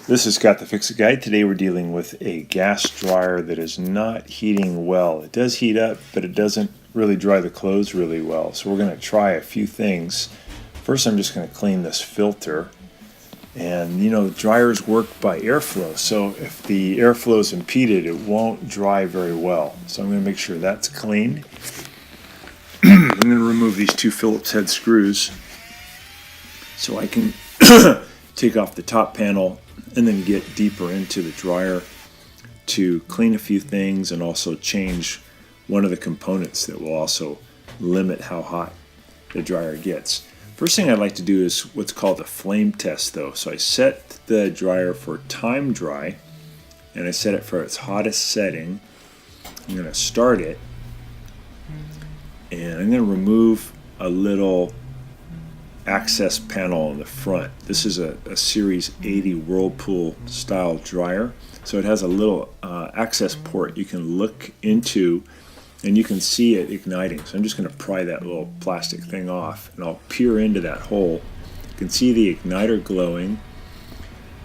This is Scott the Fix-It Guy. Today we're dealing with a gas dryer that is not heating well. It does heat up, but it doesn't really dry the clothes really well. So we're going to try a few things. First, I'm just going to clean this filter. And you know, dryers work by airflow. So if the airflow is impeded, it won't dry very well. So I'm going to make sure that's clean. I'm going to remove these two Phillips head screws so I can take off the top panel and then get deeper into the dryer to clean a few things and also change one of the components that will also limit how hot the dryer gets. First thing I'd like to do is what's called a flame test though. So I set the dryer for time dry and I set it for its hottest setting. I'm going to start it and I'm going to remove a little access panel on the front. This is a Series 80 Whirlpool style dryer. So it has a little access port you can look into and you can see it igniting. So I'm just going to pry that little plastic thing off and I'll peer into that hole. You can see the igniter glowing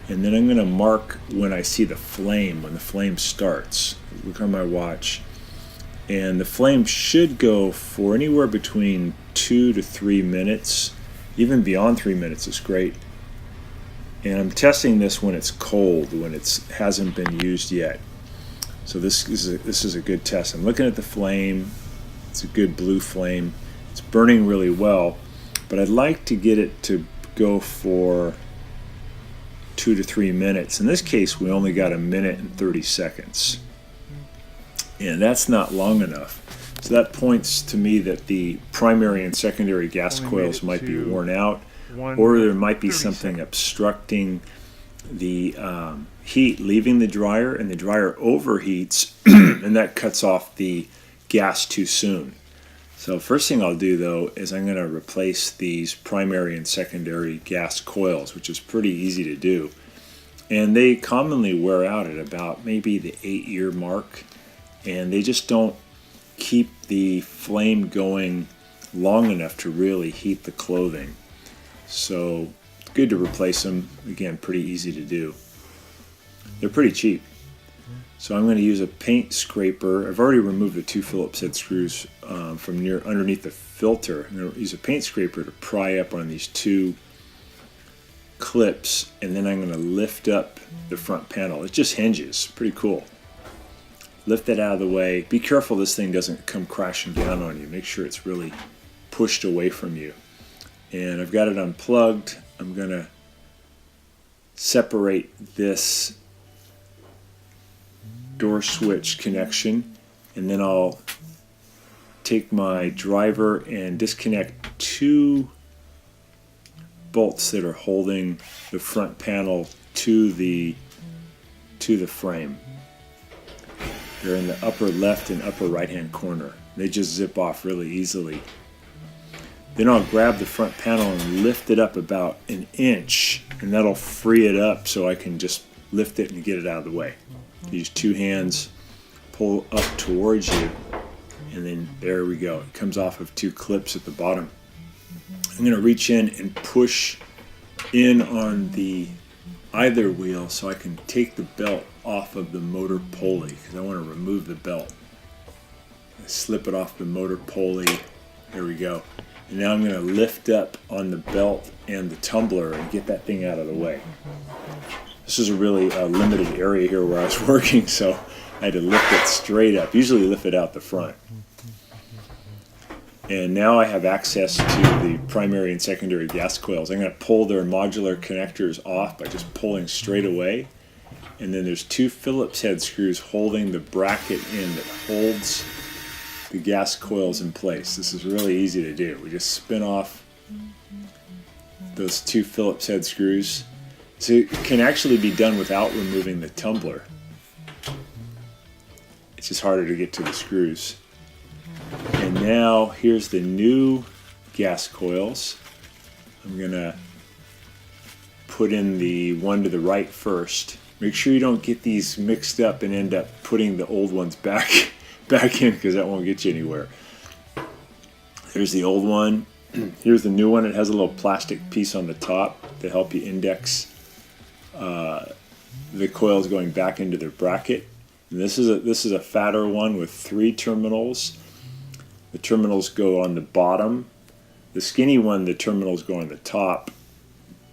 and then I'm going to mark when I see the flame, when the flame starts. Look on my watch. And the flame should go for anywhere between 2 to 3 minutes. Even beyond 3 minutes is great. And I'm testing this when it's cold, when it hasn't been used yet. So this is a good test. I'm looking at the flame. It's a good blue flame. It's burning really well, but I'd like to get it to go for 2 to 3 minutes. In this case, we only got 1 minute and 30 seconds. And that's not long enough. So that points to me that the primary and secondary gas coils might be worn out, or there might be something obstructing the heat leaving the dryer, and the dryer overheats, and that cuts off the gas too soon. So first thing I'll do though is I'm going to replace these primary and secondary gas coils, which is pretty easy to do. And they commonly wear out at about maybe the 8-year mark, and they just don't keep the flame going long enough to really heat the clothing. So it's good to replace them. Again, pretty easy to do. They're pretty cheap. So I'm going to use a paint scraper. I've already removed the two Phillips head screws from underneath the filter. I'm going to use a paint scraper to pry up on these two clips, and then I'm going to lift up the front panel. It just hinges. Pretty cool. Lift that out of the way. Be careful this thing doesn't come crashing down on you. Make sure it's really pushed away from you. And I've got it unplugged. I'm going to separate this door switch connection, and then I'll take my driver and disconnect two bolts that are holding the front panel to the frame. They're in the upper left and upper right hand corner. They just zip off really easily. Then I'll grab the front panel and lift it up about 1 inch, and that'll free it up so I can just lift it and get it out of the way. Use two hands, pull up towards you, and then there we go. It comes off of two clips at the bottom. I'm going to reach in and push in on the either wheel so I can take the belt off of the motor pulley, because I want to remove the belt. I slip it off the motor pulley. There we go. And now I'm going to lift up on the belt and the tumbler and get that thing out of the way. This is a really limited area here where I was working, so I had to lift it straight up. Usually lift it out the front. And now I have access to the primary and secondary gas coils. I'm going to pull their modular connectors off by just pulling straight away. And then there's two Phillips head screws holding the bracket in that holds the gas coils in place. This is really easy to do. We just spin off those two Phillips head screws. So it can actually be done without removing the tumbler. It's just harder to get to the screws. And now here's the new gas coils. I'm going to put in the one to the right first. Make sure you don't get these mixed up and end up putting the old ones back in, because that won't get you anywhere. Here's the old one. Here's the new one. It has a little plastic piece on the top to help you index the coils going back into their bracket. And this is a fatter one with 3 terminals. The terminals go on the bottom. The skinny one, the terminals go on the top.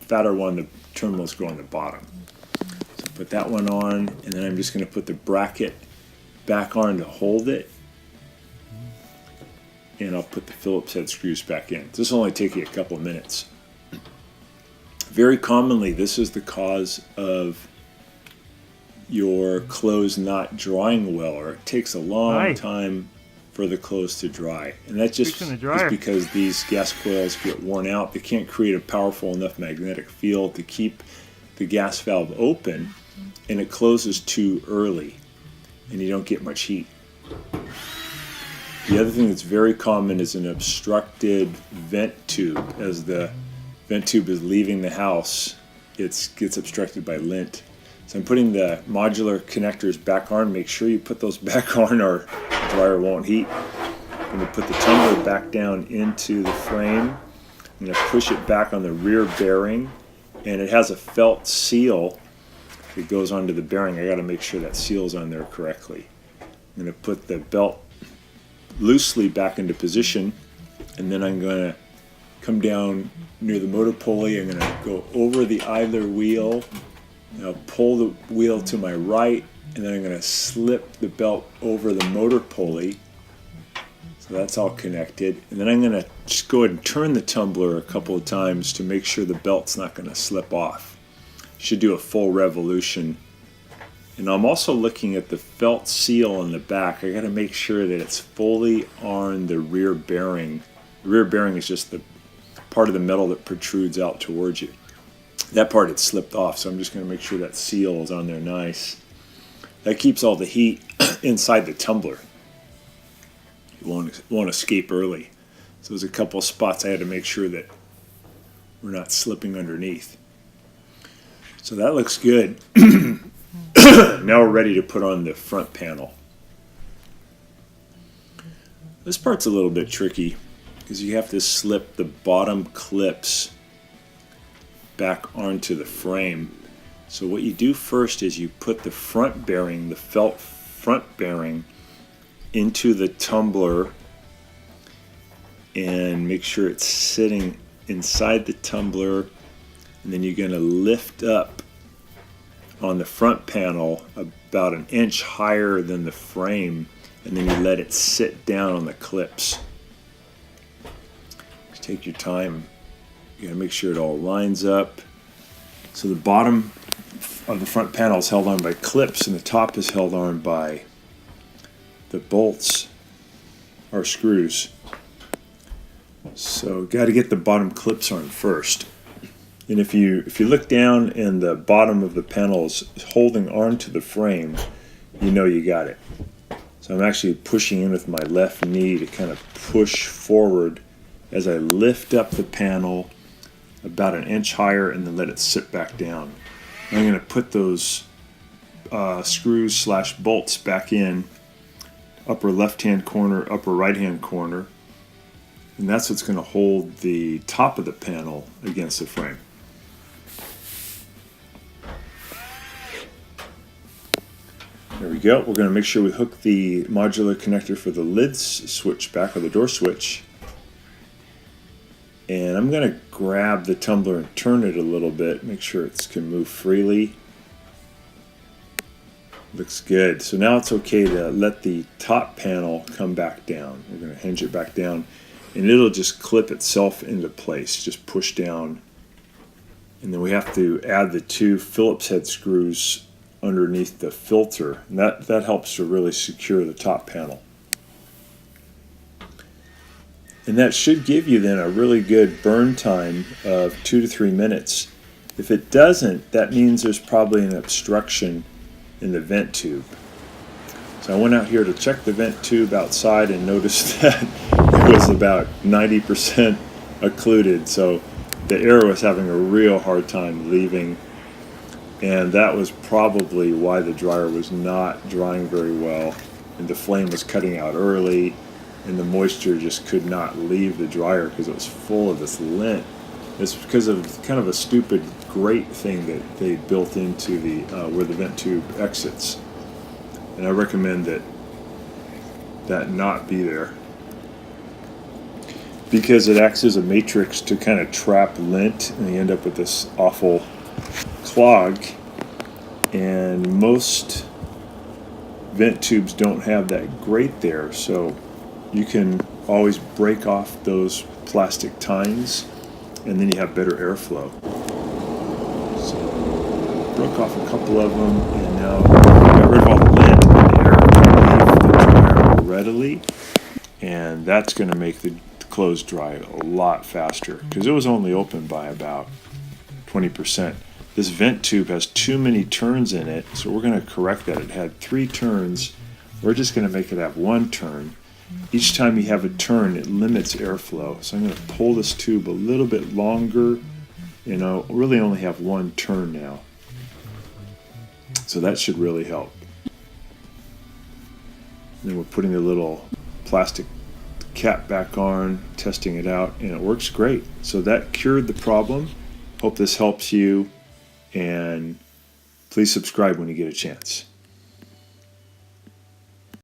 Fatter one, the terminals go on the bottom. So put that one on, and then I'm just going to put the bracket back on to hold it. And I'll put the Phillips head screws back in. This will only take you a couple of minutes. Very commonly, this is the cause of your clothes not drying well, or it takes a long time for the clothes to dry. And that just is because these gas coils get worn out. They can't create a powerful enough magnetic field to keep the gas valve open, and it closes too early, and you don't get much heat. The other thing that's very common is an obstructed vent tube. As the vent tube is leaving the house, it gets obstructed by lint. So I'm putting the modular connectors back on. Make sure you put those back on or the dryer won't heat. I'm going to put the tumbler back down into the frame. I'm going to push it back on the rear bearing, and it has a felt seal that goes onto the bearing. I got to make sure that seal's on there correctly. I'm going to put the belt loosely back into position, and then I'm going to come down near the motor pulley. I'm going to go over the idler wheel. I'll pull the wheel to my right, and then I'm going to slip the belt over the motor pulley. So that's all connected. And then I'm going to just go ahead and turn the tumbler a couple of times to make sure the belt's not going to slip off. Should do a full revolution. And I'm also looking at the felt seal on the back. I got to make sure that it's fully on the rear bearing. The rear bearing is just the part of the metal that protrudes out towards you. That part had slipped off, so I'm just going to make sure that seal is on there nice. That keeps all the heat inside the tumbler. It won't escape early. So there's a couple of spots I had to make sure that we're not slipping underneath. So that looks good. Now we're ready to put on the front panel. This part's a little bit tricky because you have to slip the bottom clips back onto the frame. So what you do first is you put the front bearing, the felt front bearing, into the tumbler and make sure it's sitting inside the tumbler, and then you're going to lift up on the front panel about an inch higher than the frame, and then you let it sit down on the clips. Just take your time. You got to make sure it all lines up. So the bottom of the front panel is held on by clips, and the top is held on by the bolts or screws. So got to get the bottom clips on first. And if you look down and the bottom of the panel is holding onto the frame, you know you got it. So I'm actually pushing in with my left knee to kind of push forward as I lift up the panel about an inch higher and then let it sit back down. And I'm going to put those screws / bolts back in, upper left hand corner, upper right hand corner, and that's what's going to hold the top of the panel against the frame. There we go. We're going to make sure we hook the modular connector for the lid switch back, or the door switch. And I'm going to grab the tumbler and turn it a little bit, make sure it can move freely. Looks good. So now it's okay to let the top panel come back down. We're going to hinge it back down, and it'll just clip itself into place. Just push down. And then we have to add the 2 Phillips head screws underneath the filter, and that helps to really secure the top panel. And that should give you then a really good burn time of 2 to 3 minutes. If it doesn't, that means there's probably an obstruction in the vent tube. So I went out here to check the vent tube outside and noticed that it was about 90% occluded, so the air was having a real hard time leaving, and that was probably why the dryer was not drying very well, and the flame was cutting out early, and the moisture just could not leave the dryer because it was full of this lint. It's because of kind of a stupid grate thing that they built into the where the vent tube exits, and I recommend that not be there because it acts as a matrix to kind of trap lint, and you end up with this awful clog. And most vent tubes don't have that grate there, so you can always break off those plastic tines, and then you have better airflow. So broke off a couple of them, and now got rid of all the lint, and the air can leave the dryer more readily, and that's going to make the clothes dry a lot faster because it was only open by about 20%. This vent tube has too many turns in it, so we're going to correct that. It had 3 turns. We're just going to make it have 1 turn. Each time you have a turn, it limits airflow. So I'm going to pull this tube a little bit longer, and I'll really only have 1 turn now. So that should really help. Then we're putting the little plastic cap back on, testing it out, and it works great. So that cured the problem. Hope this helps you, and please subscribe when you get a chance.